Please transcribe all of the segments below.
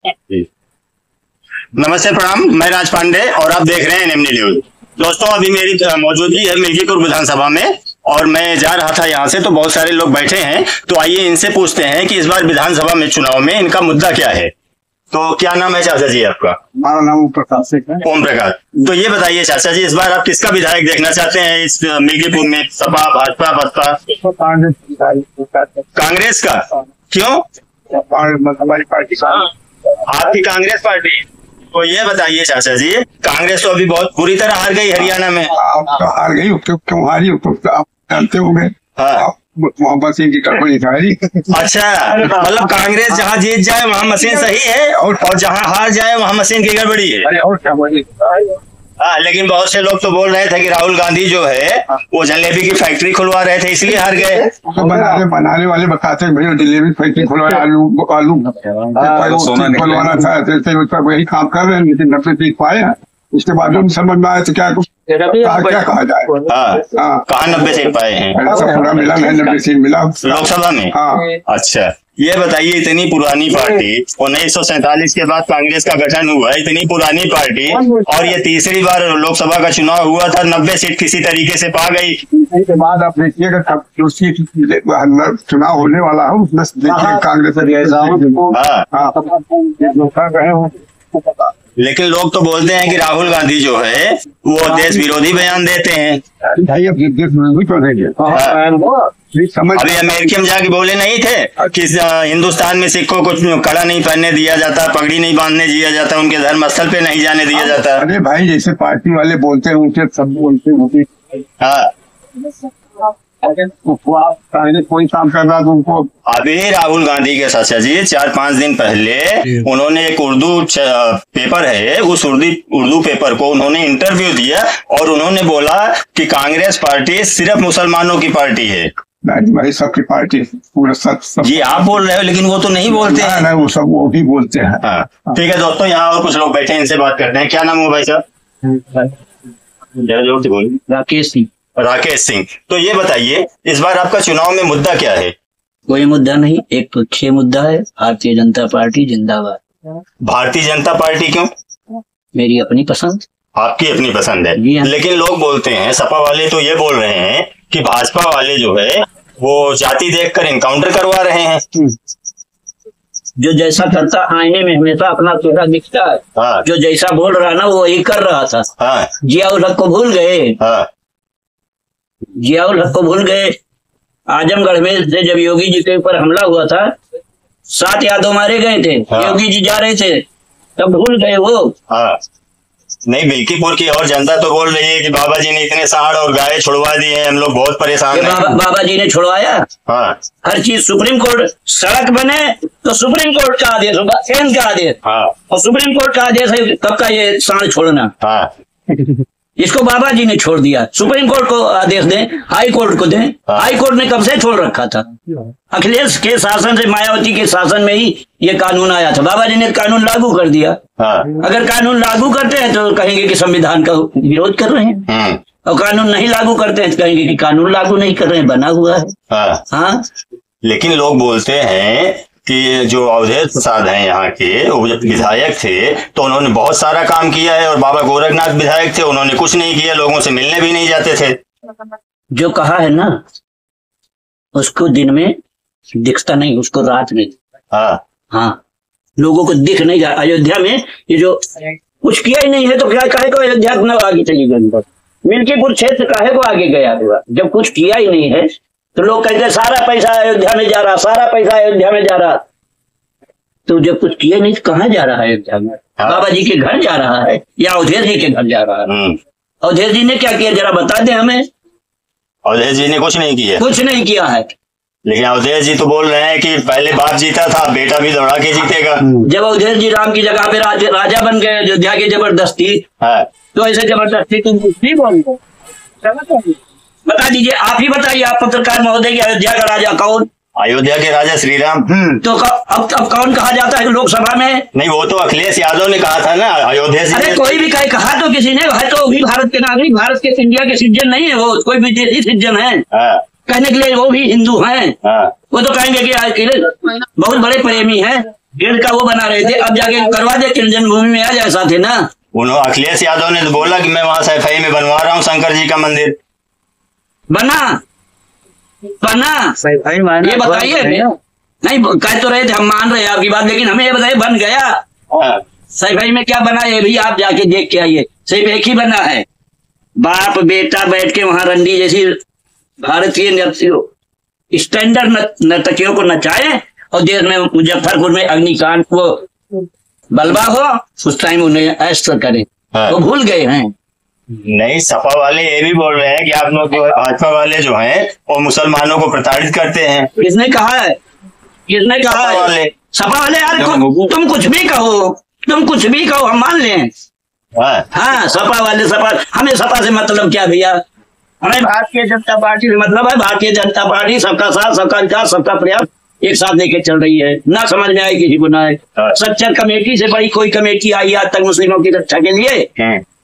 नमस्ते, प्रणाम। मैं राज पांडे और आप देख रहे हैं एनएमडी न्यूज। दोस्तों, अभी मेरी मौजूदगी है मिल्कीपुर विधानसभा में और मैं जा रहा था यहाँ से, तो बहुत सारे लोग बैठे हैं। तो आइए इनसे पूछते हैं कि इस बार विधानसभा में चुनाव में इनका मुद्दा क्या है। तो क्या नाम है चाचा जी आपका? हमारा नाम ओम प्रकाश है। ओम प्रकाश। तो ये बताइए चाचा जी, इस बार आप किसका विधायक देखना चाहते हैं इस मिल्कीपुर में? सपा, भाजपा, बसपा? कांग्रेस का? क्यों? हमारी पार्टी। आपकी कांग्रेस पार्टी? तो ये बताइए चाचा जी, कांग्रेस तो अभी बहुत बुरी तरह हार गई हरियाणा में। आप तो हार गई, क्यों हारी? आप जानते होंगे। हाँ। मोहम्मद सिंह की कंपनी हारी। अच्छा, मतलब कांग्रेस जहाँ जीत जाए वहाँ मशीन सही है और जहाँ हार जाए वहाँ मशीन की गड़बड़ी है। अरे और क्या बोलिए। हाँ, लेकिन बहुत से लोग तो बोल रहे थे कि राहुल गांधी जो है वो जलेबी की फैक्ट्री खुलवा रहे थे, इसलिए हार गए। तो बनाने वाले बताते हैं भैया जलेबी फैक्ट्री खुलवाया, आलू खुलवाना था, वही काम कर रहे हैं, लेकिन 90 सीट पाए हैं। उसके बाद जो समझ में आया तो क्या कहा जाए। कहाँ 90 सीट पाए हैं? पूरा मिला है, 90 सीट मिला लोकसभा में। अच्छा, ये बताइए, इतनी पुरानी पार्टी, 1947 के बाद कांग्रेस का गठन हुआ, इतनी पुरानी पार्टी, और ये तीसरी बार लोकसभा का चुनाव हुआ था, 90 सीट किसी तरीके से पा गई। इसके बाद आप देखिएगा जो सीट चुनाव होने वाला है उसमें देखिए कांग्रेस। लेकिन लोग तो बोलते हैं कि राहुल गांधी जो है वो देश विरोधी बयान देते हैं। अभी अमेरिका में जाके बोले नहीं थे कि हिंदुस्तान में सिखों को कड़ा नहीं पहनने दिया जाता, पगड़ी नहीं बांधने दिया जाता, उनके धर्म स्थल पे नहीं जाने दिया जाता। अरे भाई, जैसे पार्टी वाले बोलते हैं उनके सब बोलते हैं। हाँ, कोई काम कर रहा तो उनको। अभी राहुल गांधी के चाचा जी 4-5 दिन पहले उन्होंने एक उर्दू पेपर है, उस उर्दू पेपर को उन्होंने इंटरव्यू दिया और उन्होंने बोला कि कांग्रेस पार्टी सिर्फ मुसलमानों की पार्टी है। भाई, सबकी पार्टी पूरा सब। जी आप बोल रहे हो, लेकिन वो तो नहीं बोलते हैं। नहीं, वो सब वो भी बोलते हैं। हाँ, ठीक है दोस्तों, यहाँ और कुछ लोग बैठे हैं, इनसे बात करते हैं। क्या नाम है भाई साहब? जोर से बोलिए। राकेश सिंह। राकेश सिंह। तो ये बताइए, इस बार आपका चुनाव में मुद्दा क्या है? कोई मुद्दा नहीं, एक तुच्छ मुद्दा है, भारतीय जनता पार्टी जिंदाबाद। भारतीय जनता पार्टी क्यों? मेरी अपनी पसंद। आपकी अपनी पसंद है। लेकिन लोग बोलते हैं, सपा वाले तो ये बोल रहे हैं कि भाजपा वाले जो है वो जाति देखकर इनकाउंटर करवा रहे हैं। जो जैसा करता आईने में हमेशा अपना चेहरा दिखता है। हाँ। जो जैसा बोल रहा ना वो वही कर रहा था। हाँ। जियाउल हक को भूल गए। हाँ। जियाउल हक को भूल गए। आजमगढ़ में से जब योगी जी के ऊपर हमला हुआ था, 7 यादव मारे गए थे। हाँ। योगी जी जा रहे थे, तब भूल गए वो। हाँ। नहीं, मिल्कीपुर की और जनता तो बोल रही है कि बाबा जी ने इतने सांड और गाय छुड़वा दिए हैं, हम लोग बहुत परेशान हैं। बाबा जी ने छुड़वाया। हाँ। हर चीज सुप्रीम कोर्ट, सड़क बने तो सुप्रीम कोर्ट का आदेश होगा, केंद्र का आदेश। हाँ। और सुप्रीम कोर्ट का आदेश है कब का ये सांड छोड़ना। हाँ। इसको बाबा जी ने छोड़ दिया। सुप्रीम कोर्ट को आदेश दें, हाई कोर्ट को दें। हाई कोर्ट ने कब से छोड़ रखा था? अखिलेश के शासन से, मायावती के शासन में ही ये कानून आया था। बाबा जी ने कानून लागू कर दिया। अगर कानून लागू करते हैं तो कहेंगे कि संविधान का विरोध कर रहे हैं, और कानून नहीं लागू करते हैं तो कहेंगे कि कानून लागू नहीं कर रहे हैं, बना हुआ है। हाँ। लेकिन लोग बोलते हैं कि जो अवधेश प्रसाद हैं यहाँ के, वो जब विधायक थे तो उन्होंने बहुत सारा काम किया है, और बाबा गोरखनाथ विधायक थे, उन्होंने कुछ नहीं किया, लोगों से मिलने भी नहीं जाते थे। जो कहा है ना, उसको दिन में दिखता नहीं, उसको रात में। हाँ। हाँ, लोगों को दिख नहीं रहा। अयोध्या में ये जो कुछ किया ही नहीं है तो क्या काहे को अयोध्या अपना आगे चली गई? मिल्कीपुर क्षेत्र काहे को आगे गया हुआ? जब कुछ किया ही नहीं है तो लोग कहते हैं सारा पैसा अयोध्या में जा रहा, सारा पैसा अयोध्या में जा रहा। तो जब कुछ किया नहीं तो कहाँ जा रहा है अयोध्या में? बाबा जी के घर जा रहा है या अवधेश जी के घर जा रहा है? अवधेश जी ने क्या किया, जरा बता दें हमें। अवधेश जी ने कुछ नहीं किया। कुछ नहीं किया है। लेकिन अवधेश जी तो बोल रहे हैं कि पहले बाप जीता था, बेटा भी दौड़ा के जीतेगा। जब अवधेश जी राम की जगह पे राजा बन गए अयोध्या की जबरदस्ती, तो ऐसे जबरदस्ती तुम नहीं बोल। बता दीजिए, आप ही बताइए, आप पत्रकार महोदय की अयोध्या का राजा कौन? अयोध्या के राजा श्री राम। तो अब कौन कहा जाता है लोकसभा में? नहीं, वो तो अखिलेश यादव ने कहा था ना, अयोध्या से। अरे कोई भी कहा तो किसी ने है, तो भी भारत के नागरिक, भारत के, इंडिया के सिटीजन नहीं है वो, कोई विदेशी सिटीजन है। कहने के लिए वो भी हिंदू हैं। हाँ। वो तो कहेंगे कि बहुत बड़े प्रेमी हैं, डेढ़ का वो बना रहे थे, अब जाके करवा दे कि जन्मभूमि में आ जाए साथ है ना। उन्होंने अखिलेश यादव ने तो बोला कि मैं वहां सफाई में बनवा रहा हूँ शंकर जी का मंदिर। बना ये बताइए। नहीं कह तो रहे थे, हम मान रहे हैं आपकी बात, लेकिन हमें ये बताइए बन गया सफाई में क्या बना है भी, आप जाके देख के आइए। सिर्फ एक ही बना है, बाप बेटा बैठ के वहां रंडी जैसी भारतीय नृत्यों स्टैंडर्ड नर्तकियों को नचाए, और देश में मुजफ्फरपुर में अग्निकांड को बलवा हो उस टाइम उन्हें ऐसा करें। वो भूल गए हैं। नहीं, सपा वाले ये भी बोल रहे हैं कि आप लोग भाजपा वाले जो हैं वो मुसलमानों को प्रताड़ित करते हैं। किसने कहा है? किसने कहा है? सपा वाले यार तुम कुछ भी कहो, तुम कुछ भी कहो, हम मान लें। हाँ सपा वाले, सपा, हमें सपा से मतलब क्या भैया, हमें भारतीय जनता पार्टी से मतलब है। भारतीय जनता पार्टी सबका साथ, सबका विकास, सबका प्रयास एक साथ लेके चल रही है। ना समझ में आए किसी को ना आए। सच्चर कमेटी से बड़ी कोई कमेटी आई आज तक मुस्लिमों की रक्षा के लिए,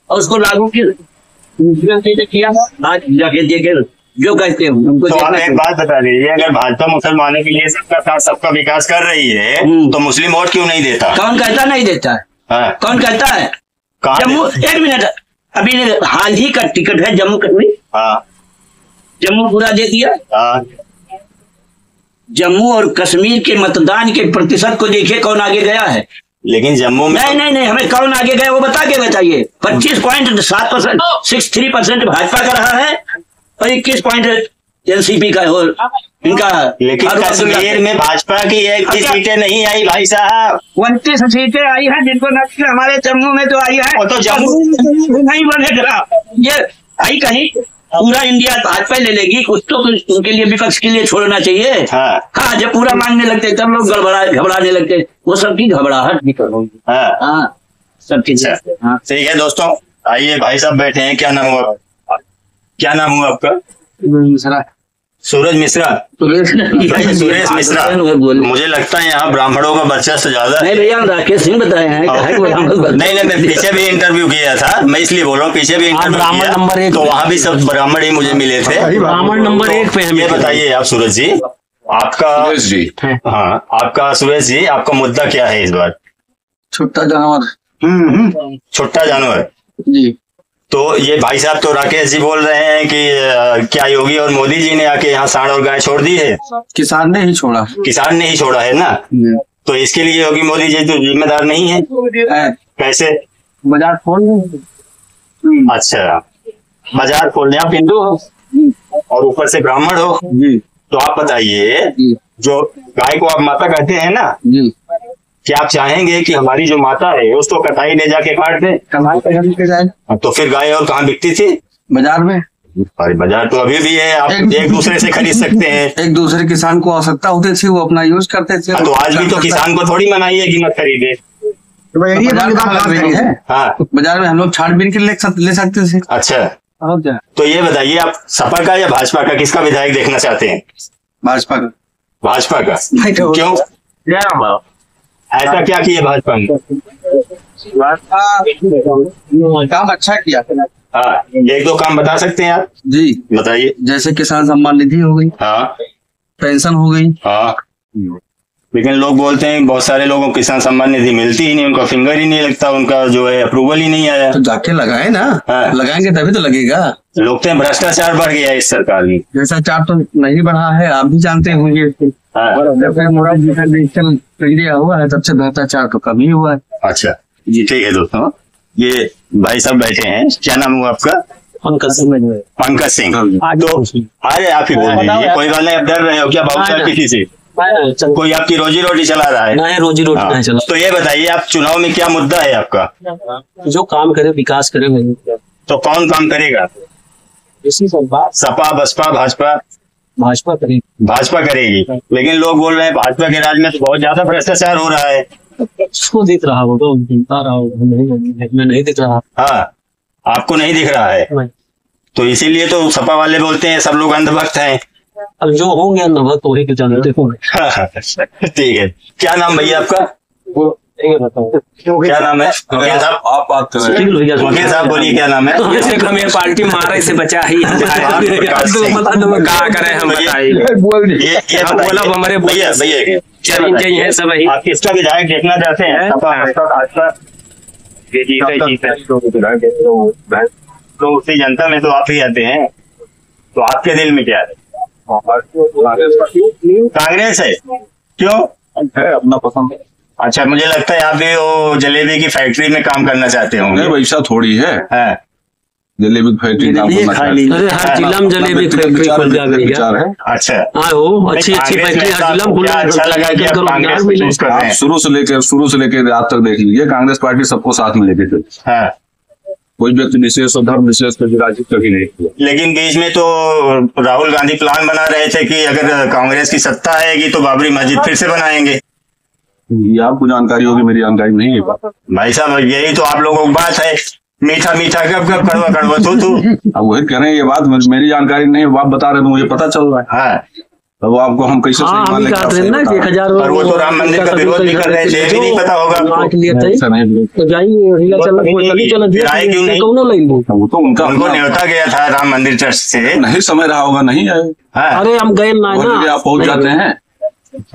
और उसको लागू किया आज जाके देखे जो कहते हैं उनको। तो आप एक बात बता दीजिए, अगर भाजपा मुसलमानों के लिए सबका साथ, सबका विकास कर रही है तो मुस्लिम वोट क्यों नहीं देता? कौन कहता नहीं देता है? कौन कहता है? जम्मू, एक मिनट, अभी हाल ही का टिकट है जम्मू कश्मीर। जम्मू पूरा दे दिया। जम्मू और कश्मीर के मतदान के प्रतिशत को देखिए, कौन आगे गया है। लेकिन जम्मू में नहीं, हमें कौन आगे गया वो बता के बताइए। 25.7%, 63% भाजपा का रहा है और 21 एनसीपी का हो इनका। लेकिन कश्मीर में भाजपा की एक भी सीटें नहीं आई भाई साहब। 29 सीटें आई हैं जिनको नक्शे हमारे जम्मू में तो आई है। वो तो जम्मू नहीं बनेगा ये आई, कहीं पूरा इंडिया भाजपा ले लेगी, कुछ तो उनके लिए विपक्ष के लिए छोड़ना चाहिए। हाँ जब पूरा मांगने लगते तब लोग घबराने लगते, वो सबकी घबराहट निकल होगी। हाँ सबकी। ठीक है दोस्तों, आइए भाई साहब बैठे हैं। क्या नाम हुआ? क्या नाम हुआ आपका? सूरज मिश्रा। सुरेश मिश्रा। मुझे लगता है यहाँ ब्राह्मणों का वर्चस्व ज्यादा है। नहीं भैया, राकेश सिंह बताए हैं। नहीं, मैं पीछे भी इंटरव्यू किया था, मैं इसलिए बोल रहा हूँ, पीछे भी इंटरव्यू किया नंबर 1 तो वहाँ भी सब ब्राह्मण ही मुझे मिले थे। ब्राह्मण नंबर 1 पे ये बताइए आप सूरज जी, आपका हाँ आपका सुरेश जी, आपका मुद्दा क्या है इस बार? छुट्टा जानवर। छुट्टा जानवर जी। तो ये भाई साहब तो राकेश जी बोल रहे हैं कि क्या योगी और मोदी जी ने आके यहाँ सांड और गाय छोड़ दी है? किसान ने ही छोड़ा। किसान ने ही छोड़ा है ना, तो इसके लिए योगी मोदी जी तो जिम्मेदार नहीं है। कैसे? बाजार खोलने। अच्छा, बाजार खोलने। आप हिंदू हो और ऊपर से ब्राह्मण हो जी, तो आप बताइए, जो गाय को आप माता कहते हैं ना जी, क्या आप चाहेंगे कि हमारी जो माता है उसको कटाई ले जाके काट दे? तो फिर गाय और कहाँ बिकती थी? बाजार में। अरे बाजार तो अभी भी है, आप एक दूसरे से खरीद सकते हैं। एक दूसरे किसान को आवश्यकता होती थी, वो अपना यूज करते थे। तो आज भी तो किसान को थोड़ी मनाइए कि मत खरीदे। हाँ, बाजार में हम लोग छाट-बीन के ले सकते थे। अच्छा, तो ये बताइए, आप सपा का या भाजपा का किसका विधायक देखना चाहते हैं? भाजपा का। भाजपा का क्यों? ऐसा क्या किया भाजपा ने? काम अच्छा किया। हाँ, एक दो काम बता सकते हैं आप? जी बताइए। जैसे किसान सम्मान निधि हो गई। हाँ। पेंशन हो गई। हाँ। लेकिन लोग बोलते हैं बहुत सारे लोगों को किसान सम्मान निधि मिलती ही नहीं, उनका फिंगर ही नहीं लगता, उनका जो है अप्रूवल ही नहीं आया। तो जाके लगाए ना। हाँ। लगाएंगे तभी तो लगेगा। लोग तो भ्रष्टाचार बढ़ गया इस सरकार में। भ्रष्टाचार तो नहीं बढ़ा है, आप भी जानते होंगे। हुआ है तब से भ्रष्टाचार तो कम ही हुआ है। अच्छा जी, ठीक है दोस्तों, ये भाई साहब बैठे हैं। क्या नाम हुआ आपका? पंकज सिंह। पंकज सिंह। तो अरे आप ही बोल दीजिए, कोई बात नहीं। आप डर रहे हो क्या बहुत सारे किसी से? कोई आपकी रोजी रोटी चला रहा है? नहीं, रोजी रोटी नहीं चला। तो ये बताइए, आप चुनाव में क्या मुद्दा है आपका? जो काम करे, विकास करे। तो कौन काम करेगा? सपा, बसपा, भाजपा? भाजपा करेगी। भाजपा करेगी, लेकिन लोग बोल रहे हैं भाजपा के राज में तो बहुत ज्यादा भ्रष्टाचार हो रहा है। उसको दिख रहा हो तो दिखता रहा हो, मैं नहीं दिख रहा। हाँ, आपको नहीं दिख रहा है, तो इसीलिए तो सपा वाले बोलते हैं सब लोग अंधभक्त हैं। अब जो होंगे अंधभक्त वही के जानते होंगे। ठीक है। क्या नाम भैया आपका? क्या नाम है वकील साहब? आप बात कर रहे हैं। वकील साहब बोलिए क्या नाम है? हमें पार्टी मारे से बचा ही क्या करें हम बताइए। ये बोला हमारे भैया है सब आप किसका विधायक देखना चाहते हैं? तो उसी जनता में तो आप ही आते हैं, तो आपके दिल में क्या है? कांग्रेस है, क्यों है अपना पसंद है। अच्छा, मुझे लगता है आप भी वो जलेबी की फैक्ट्री में काम करना चाहते होंगे। नहीं वैसा थोड़ी है, जलेबी की फैक्ट्री काम करना चाहते हैं। अरे हर जिला में जलेबी फैक्ट्री खुल जाएगी। विचार है। अच्छा, अच्छी फैक्ट्री हर जिला में खुल जाएगी। अच्छा लगा कि आप कांग्रेस को चूज कर रहे हैं। शुरू से लेकर आज तक देख लीजिए, कांग्रेस पार्टी सबको साथ में लेके चलती है। हाँ, कोई व्यक्ति विशेष और धर्म विशेष पर विराजित कभी नहीं किया। लेकिन बीच में तो राहुल गांधी प्लान बना रहे थे कि अगर कांग्रेस की सत्ता आएगी तो बाबरी मस्जिद फिर से बनाएंगे। ये आपको जानकारी होगी, मेरी जानकारी नहीं है। भाई साहब, यही तो आप लोगों की बात है, मीठा मीठा गप गप कड़वा कड़वा तू। अब वही कह रहे हैं, ये बात मेरी जानकारी नहीं है, आप बता रहे हैं तो मुझे पता चल रहा है। हाँ, तो आपको हम कैसे सही मान लेंगे? पर वो तो राम मंदिर का विरोध भी कर रहे थे, ये भी नहीं पता होगा आपको। वो तो उनका उनको न्योता गया था राम मंदिर ट्रस्ट से, नहीं समय रहा होगा, नहीं आए। अरे हम गए ना, आप पहुंच जाते हैं।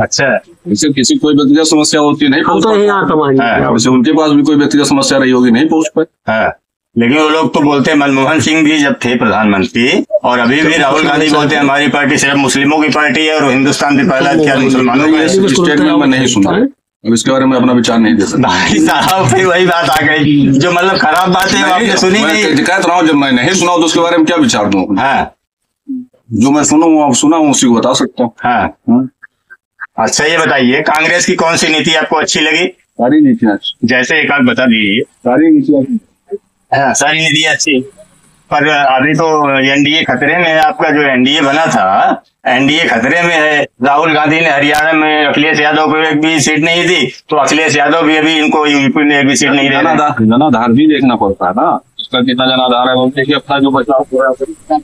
अच्छा, जैसे किसी कोई व्यक्तिगत समस्या होती है, नहीं हम तो यहाँ वैसे उनके पास भी कोई व्यक्तिगत समस्या रही होगी, नहीं पहुंच पाए। हाँ, लेकिन वो लोग तो बोलते हैं, मनमोहन सिंह भी जब थे प्रधानमंत्री, और अभी भी राहुल गांधी बोलते हैं हमारी पार्टी सिर्फ मुस्लिमों की पार्टी है और हिंदुस्तान में पहला अख्तियार मुसलमानों का है। स्टेटमेंट में नहीं सुना है, इसके बारे में अपना विचार नहीं दे सकता। भाई साहब, फिर वही बात आ गई, जो मतलब खराब बात है आपने सुनी नहीं। कहता रहा हूँ, जब मैं नहीं सुना तो उसके बारे में क्या विचार दूं? हाँ, जो मैं सुना हूँ उसी को बता सकता हूँ। हाँ, अच्छा ये बताइए, कांग्रेस की कौन सी नीति आपको अच्छी लगी? सारी नीतियाँ, जैसे एक आध बता दीजिए। सारी नीतियाँ, हाँ, सारी नीतियाँ अच्छी, पर अभी तो एनडीए खतरे में है। आपका जो एनडीए बना था, एनडीए खतरे में है। राहुल गांधी ने हरियाणा में अखिलेश यादव को एक भी सीट नहीं दी, तो अखिलेश यादव भी अभी इनको यूपी में एक भी सीट नहीं दे रहे। जनाधार भी देखना पड़ता है ना, उसका कितना जनाधार है, बोलते कि अपना जो बचाव हो रहा है।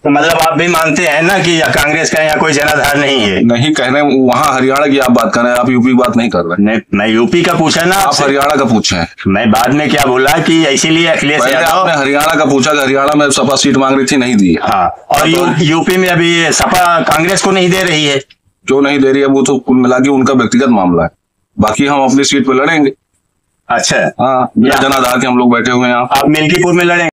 तो मतलब आप भी मानते हैं ना कि कांग्रेस का यहाँ कोई जनाधार नहीं है? नहीं कह रहे, वहाँ हरियाणा की आप बात कर रहे हैं, आप यूपी की बात नहीं कर रहे। नहीं, मैं यूपी का पूछा ना, आप हरियाणा का पूछे। मैं बाद में क्या बोला कि इसीलिए अखिलेश यादव। आपने हरियाणा का पूछा कि हरियाणा में सपा सीट मांग रही थी, नहीं दी। हाँ, और यूपी में अभी सपा कांग्रेस को नहीं दे रही है। जो नहीं दे रही है वो तो कुल मिला के उनका व्यक्तिगत मामला है, बाकी हम अपनी सीट पे लड़ेंगे। अच्छा, हाँ, बिना जनाधार के हम लोग बैठे हुए हैं। आप मिल्कीपुर में लड़ेंगे?